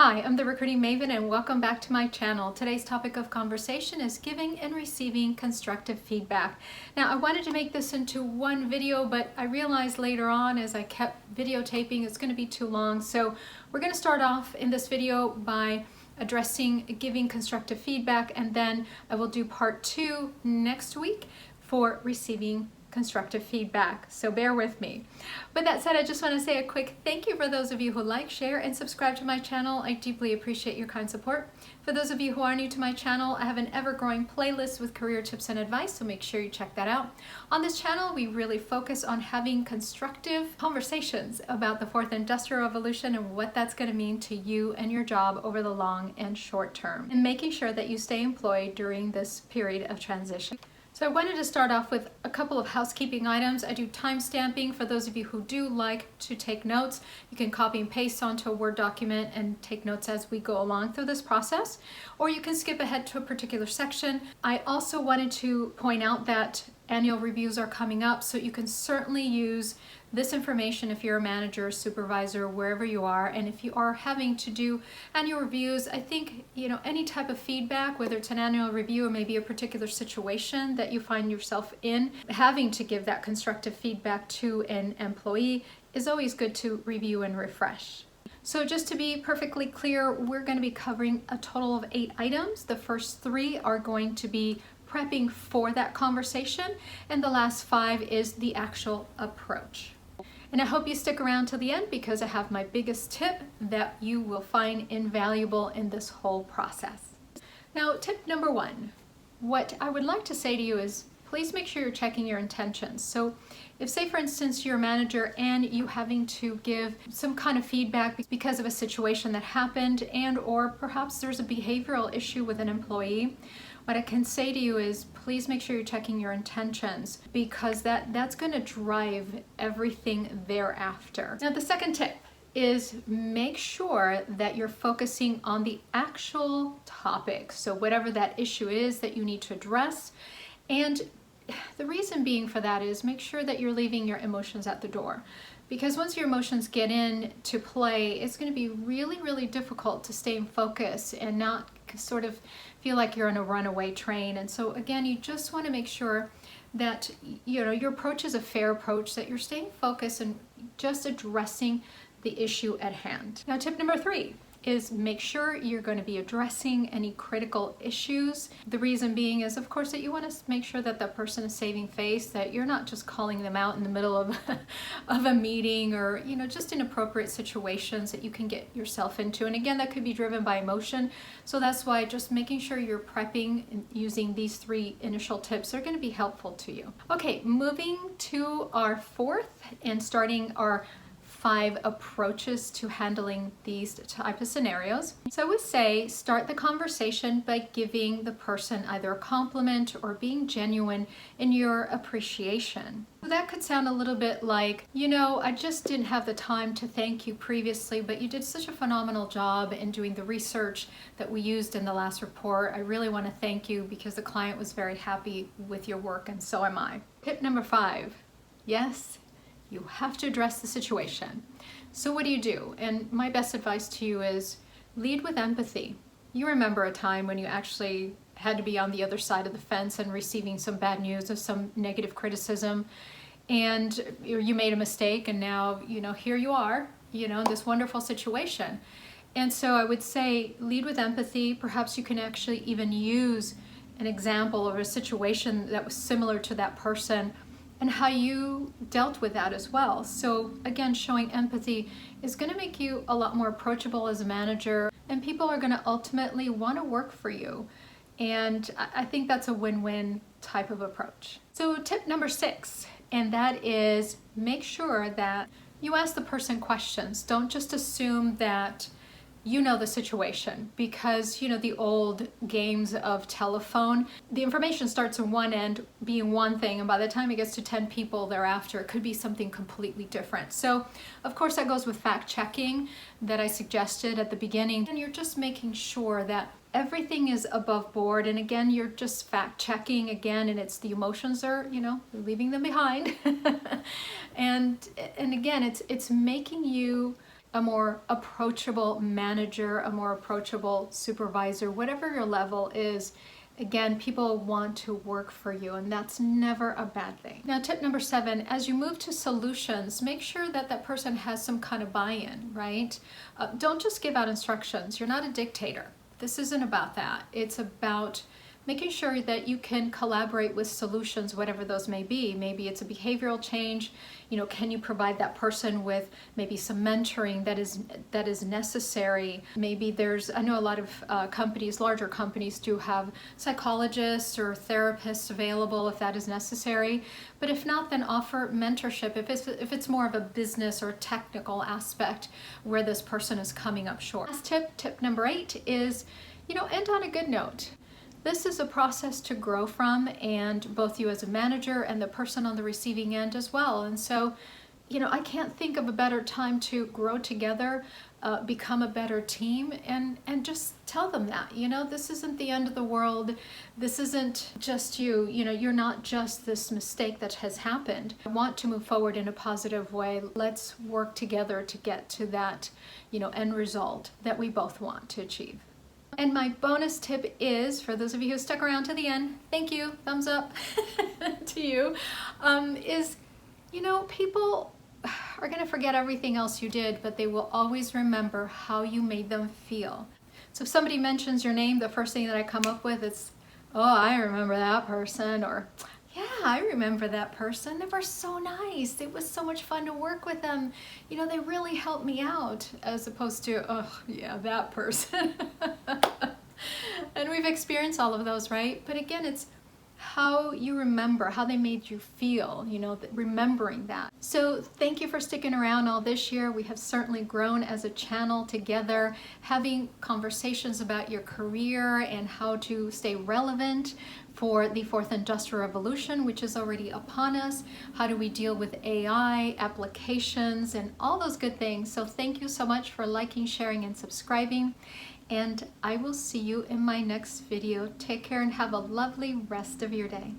Hi, I'm the Recruiting Maven and welcome back to my channel. Today's topic of conversation is giving and receiving constructive feedback. Now, I wanted to make this into one video, but I realized later on as I kept videotaping it's going to be too long. So we're going to start off in this video by addressing giving constructive feedback, and then I will do part 2 next week for receiving constructive feedback, so bear with me. With that said, I just want to say a quick thank you for those of you who like, share, and subscribe to my channel. I deeply appreciate your kind support. For those of you who are new to my channel, I have an ever-growing playlist with career tips and advice, so make sure you check that out. On this channel, we really focus on having constructive conversations about the fourth industrial revolution and what that's going to mean to you and your job over the long and short term, and making sure that you stay employed during this period of transition. So I wanted to start off with a couple of housekeeping items. I do time stamping for those of you who do like to take notes. You can copy and paste onto a Word document and take notes as we go along through this process, or you can skip ahead to a particular section. I also wanted to point out that annual reviews are coming up, so you can certainly use this information if you're a manager, supervisor, wherever you are. And if you are having to do annual reviews, I think, any type of feedback, whether it's an annual review or maybe a particular situation that you find yourself in, having to give that constructive feedback to an employee is always good to review and refresh. So just to be perfectly clear, we're going to be covering a total of 8 items. The first 3 are going to be prepping for that conversation, and the last 5 is the actual approach. And I hope you stick around till the end, because I have my biggest tip that you will find invaluable in this whole process. Now, tip number 1, what I would like to say to you is please make sure you're checking your intentions. So if, say for instance, you're a manager and you having to give some kind of feedback because of a situation that happened, and or perhaps there's a behavioral issue with an employee, what I can say to you is please make sure you're checking your intentions, because that's going to drive everything thereafter. Now, the second tip is make sure that you're focusing on the actual topic. So whatever that issue is that you need to address. And the reason being for that is make sure that you're leaving your emotions at the door. Because once your emotions get into play, it's going to be really, really difficult to stay in focus and not sort of feel like you're on a runaway train. And so again, you just want to make sure that your approach is a fair approach, that you're staying focused and just addressing the issue at hand. Now, tip number 3 is make sure you're going to be addressing any critical issues. The reason being is, of course, that you want to make sure that that person is saving face, that you're not just calling them out in the middle of a meeting, or just inappropriate situations that you can get yourself into. And again, that could be driven by emotion. So that's why just making sure you're prepping and using these 3 initial tips are going to be helpful to you. Okay, moving to our 4th and starting our 5 approaches to handling these type of scenarios. So I would say start the conversation by giving the person either a compliment or being genuine in your appreciation. So that could sound a little bit like, I just didn't have the time to thank you previously, but you did such a phenomenal job in doing the research that we used in the last report. I really want to thank you because the client was very happy with your work, and so am I. Tip number 5, yes, you have to address the situation. So what do? And my best advice to you is lead with empathy. You remember a time when you actually had to be on the other side of the fence and receiving some bad news or some negative criticism, and you made a mistake, and now, here you are, in this wonderful situation. And so I would say lead with empathy. Perhaps you can actually even use an example of a situation that was similar to that person and how you dealt with that as well. So again, showing empathy is going to make you a lot more approachable as a manager, and people are going to ultimately want to work for you. And I think that's a win-win type of approach. So tip number 6, and that is make sure that you ask the person questions. Don't just assume that you know the situation, because the old games of telephone, the information starts on one end being one thing, and by the time it gets to 10 people thereafter, it could be something completely different. So of course that goes with fact checking that I suggested at the beginning, and you're just making sure that everything is above board. And again, you're just fact checking again, and it's the emotions are, leaving them behind. and again, it's making you a more approachable manager, a more approachable supervisor, whatever your level is. Again, people want to work for you, and that's never a bad thing. Now, tip number 7, as you move to solutions, make sure that that person has some kind of buy-in, right? Don't just give out instructions. You're not a dictator. This isn't about that. It's about making sure that you can collaborate with solutions, whatever those may be. Maybe it's a behavioral change. Can you provide that person with maybe some mentoring that is necessary? Maybe I know a lot of companies, larger companies, do have psychologists or therapists available if that is necessary. But if not, then offer mentorship if it's more of a business or technical aspect where this person is coming up short. Last tip number 8 is, end on a good note. This is a process to grow from, and both you as a manager and the person on the receiving end as well. And so, I can't think of a better time to grow together, become a better team, and just tell them that, this isn't the end of the world. This isn't just you, you're not just this mistake that has happened. I want to move forward in a positive way. Let's work together to get to that, end result that we both want to achieve. And my bonus tip is, for those of you who stuck around to the end, thank you, thumbs up to you, is, people are going to forget everything else you did, but they will always remember how you made them feel. So if somebody mentions your name, the first thing that I come up with is, oh, I remember that person, or yeah, I remember that person. They were so nice. It was so much fun to work with them. They really helped me out, as opposed to, oh, yeah, that person. And we've experienced all of those, right? But again, it's how you remember, how they made you feel, remembering that. So thank you for sticking around all this year. We have certainly grown as a channel together, having conversations about your career and how to stay relevant for the 4th Industrial Revolution, which is already upon us. How do we deal with AI, applications, and all those good things. So thank you so much for liking, sharing, and subscribing. And I will see you in my next video. Take care and have a lovely rest of your day.